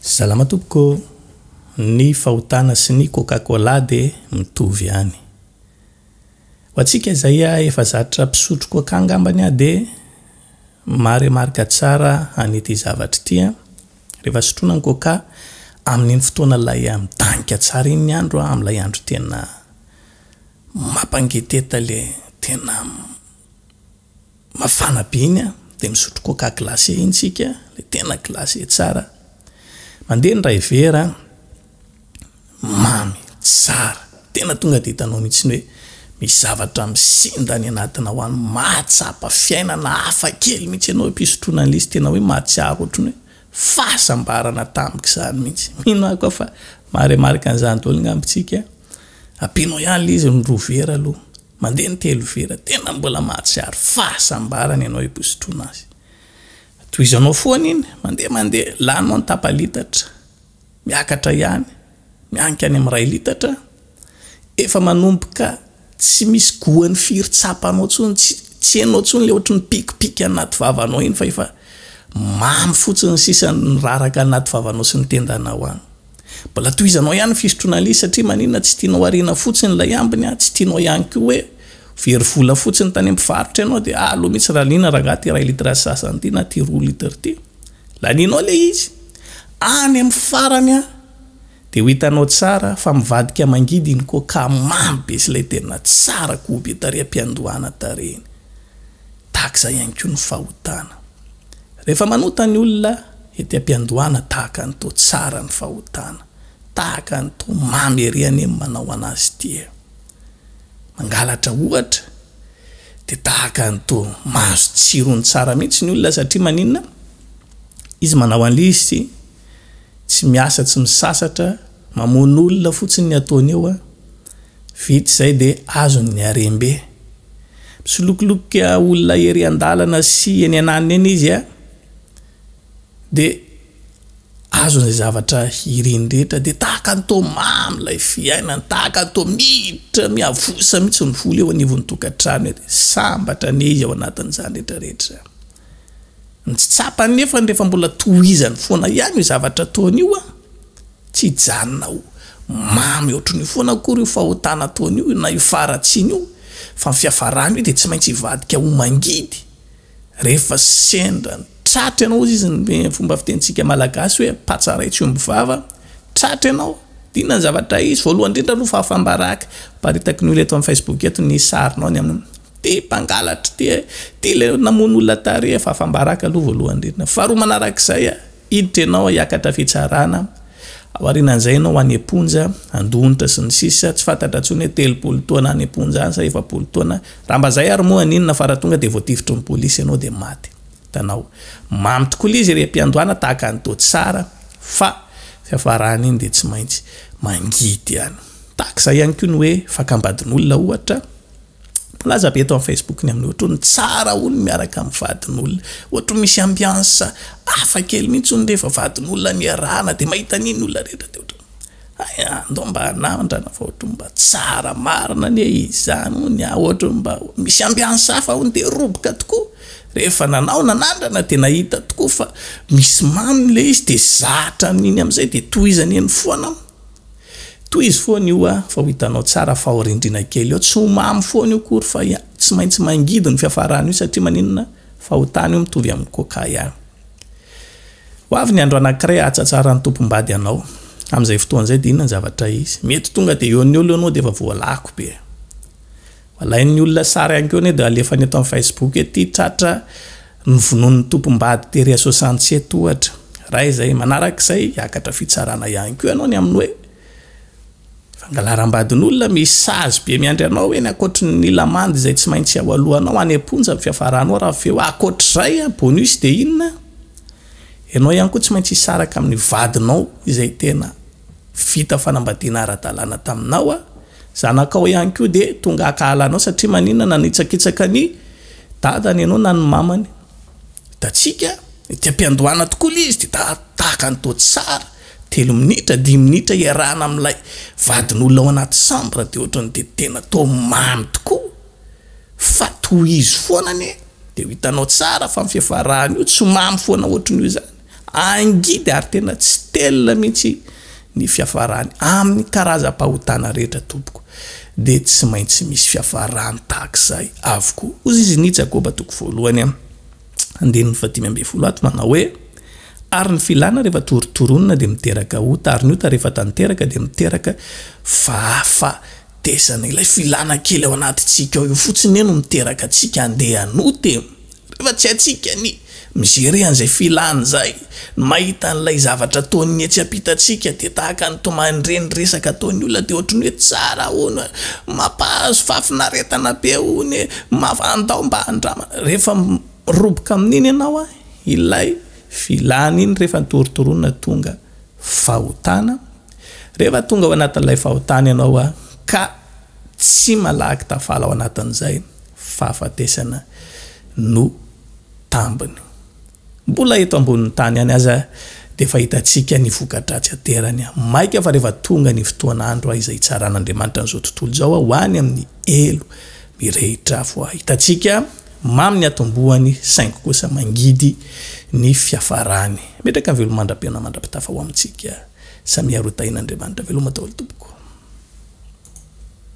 Salama tompoko, ny fahotana sy ny Coca-Cola dia mitovy ihany. Ho antsika izay efa zatra mpisotro Coca angambany dia marimarika tsara an'ity zavatra ity. Rehefa sotroina ny Coca amin'iny fotoana ilay midanika tsara iny ny andro, amin'ilay andro tena mampangeteta le tena mafana be iny dia misotro Coca glacé iny tsika, le tena glacé tsara. Mandeha ny ray vera mamy tsara, tena tonga dia hitanao mihitsy hoe misy zavatra misinda ny anatina ho any, mahatsapa fiainana hafa kely mihitsy ianao mpisotroana an'izy, tena hoe mahatsiaro ohatrany hoe fahasambarana tampoka izany mihitsy. Mino ako fa marimarika an'izany daholo ngambitsika. Ampianao ihany ilay izy ny 2 vera aloha, mandeha ny 3 vera, tena mbola mahatsiaro fahasambarana ianao mpisotroana azy. Tohizanao foana iny, mandeha lanao ny tapa-litatra, miakatra ihany, mianika any amin'ny 2 litatra, efa manomboka tsy misy goany firy tsapanao tsony, tsy hainao tsony le ohatrany pikipiky anaty vavanao iny, fa efa mamy fotsiny sisan'ny raraka anaty vavanao sy ny tendanao any. Mbola tohizanao ihany fisotroana an'ilay satria maninona tsy tianao ariana fotsiny ilay ambiny, tsy tianao ihany koa hoe very vola fotsiny tany am-pivarotra ianao dia aloha mihitsy raha liana raha ty 2 litra sasany ty na ty 2 litra ty. Laninao le izy any amin'ny farany dia ho hitanao tsara fa mivadika mangidy iny Coca mamy be sy ilay tena tsara kobe taream-piandohana tareny. Tahaka ihany koa ny fahotana. Rehefa manota ny olona ety am-piandohana tahaka an'ito tsara ny fahotana, tahaka an'ito mamy ery any manao anazy ty. Mangalatra ohatra dia tahaka an'ito mahazo tsirony tsara mihitsy ny olona satria maninona izy manao an'izy tsy miasa tsy misasatra, mamono olona fotsiny ny ataony eo, vita izay dia azony ny harembe. Misolokoloka olona ery an-dalana sy eny ananiny eny izy dia azony zavatra ireny rehetra, dia tahaka an'ito mamy ilay fiainana, tahaka an'ito miditra miavosa mihitsy ny vola eo anivon'ny tokantrano, sambatra ne izy ao anatin'izany rehetrarehetra. Ny tsy tsapany nefa rehefa mbola tohizany foana ihany io zavatra ataony io, tsy hijanona ho mamy ohatrany foana akory io fahotana ataony io na io faratsiny io, fa ny fiafarany io dia tsy maintsy hivadika ho mangidy. Rehefa sendra tratra ianao izy ny fomba fitentsika malagasy hoe patsaray tsy omby vava, tratra ianao dina ny zavatra izy voalohany indrindra aloha fahafambaraka. Paritaka ny olona eto amin'ny Facebook eto ny sarinao ny amin'ny ty mpangalatra ty le namono olona tary, fahafambaraka aloha voalohany indrindra. Faharoa manarak'izay hiditra ianao hiakatra fitsarana, aorianan'izay ianao any amponja, andonitra sy ny sisa, tsy fantatra intsony hoe 30 taona any amponja any sa 70 taona. Raha mba zay ary moa aninona fara tonga dia voatifitry ny polisy ianao dia maty. Tanao mamy tokoa izy ry am-piandohana tahaka an'ito tsara, fa fiafarany iny dia tsy maintsy mangidy ihany. Tahak'izay ihany koa ny hoe fakambadin'olona ohatra, laza be eto amin'ny Facebook ny amin'ny ohatrany tsara olona miaraka amin'ny vadin'olona, ohatrany misy ambiansa hafa kely mihitsy ny rehefa vadin'olona niarahana dia mahita n'iny olona rehetra dia ohatrany andao mba hanandrana fa ohatrany mba tsara marina ny izany ny ohatrany mba misy ambiansa hafa hony dia roboka tokoa. Rehefa nanandrana dia nahita tokoa fa misy mamy le izy dia zatra n'iny amin'izay dia tohizany eny foana. Tohizy foana io fa ho hitanao tsara fahorindrina kely eo, tsy ho mamy foana io kory fa tsy maintsy mangidy ny fiafarany io satria maninona fahotana io mitovy amin'ny Coca ihany. Ho avy ny andro anankiray atsatsara ny tompom-bady ianao amin'izay fotoan'izay dia inona ny zavatra izy, mety tonga dia eo ny olona ianao dia efa voalako be. Alain'ny olona sary ihany koa dia alefany eto amin'ny Facebook ety tratra ny vonon'ny tompom-bady tery 67 ohatra. Raha izay manarak'izay hiakatra fitsarana ihany koa ianao ny amin'ny hoe fangalaram-badin'olona misy sazy be miandry anao eny akoatry ny lamandy izay tsy maintsy ao alohanao any amponja amin'ny fiafaranao raha feo akoatr'izay bonus dia inona ianao ihany koa tsy maintsy hisaraka amin'ny vadinao izay tena vita fanambadiana ara-dalàna taminao, zanakao ihany koa dia tonga akahalanao satria maninona nanitsakitsaka ny dadany ianao na ny mamany. Hitantsika ety am-piandohana tokoa ilay izy dia tahaka an'ito tsara 3 minitra 10 minitra iarahana amin'ilay vadin'olona ao anaty sambra dia ohatrany dia tena tao mamy tokoa, fa tohizo foana ane dia hitanao tsara fa ny fiafarany io tsy mamy foana ohatrany io izany. angidy ary tena tsy telina mihitsy ny fiafarany amin'ny karazam-pahotana rehetra tompoko dia tsy maintsy misy fiafarany tahak'izay avokoa. Ozy izy ny Jakoba toko voalohany andininy 5:10 ato manao hoe ary ny filana rehefa torotoronina dia miteraka ota ary ny ota rehefa tanteraka dia miteraka fahafatesana. Ilay filana kely ao anatintsika ao io fotsiny no miteraka antsika andeha anoty rehefa tsy atsika ny mijery an'izay filana zay mahita an'ilay zavatra ataony etsy ampitantsika dia tahaka ny tomandreny resaka ataony olona dia ohatry ny hoe tsara hono mampahazo fafinaretana be hony mafandao mba handrama rehefa roboka amin'iny ianao ilay filana iny rehefa nitorotoronina tonga fahotana rehefa tonga ao anatin'ilay fahotana ianao ka tsy malaky tafala ao anatin'izay fahafatesana no tambiny. Mbola eto ambonin'ny tany any aza dia fahitantsika ny vokadratsy aterany maika fa rehefa tonga ny fotoan'andro izay tsaran'Andriamanitra n'izao tontolo zao ho any amin'ny elo mirehitra avy hitantsika mamy ny atombohany saingy kosa mangidy ny fiafarany. Metraka velomandram-piana mandram-pitafa ho amintsika samy harotain'Andriamanitra veloma taolo tompoko.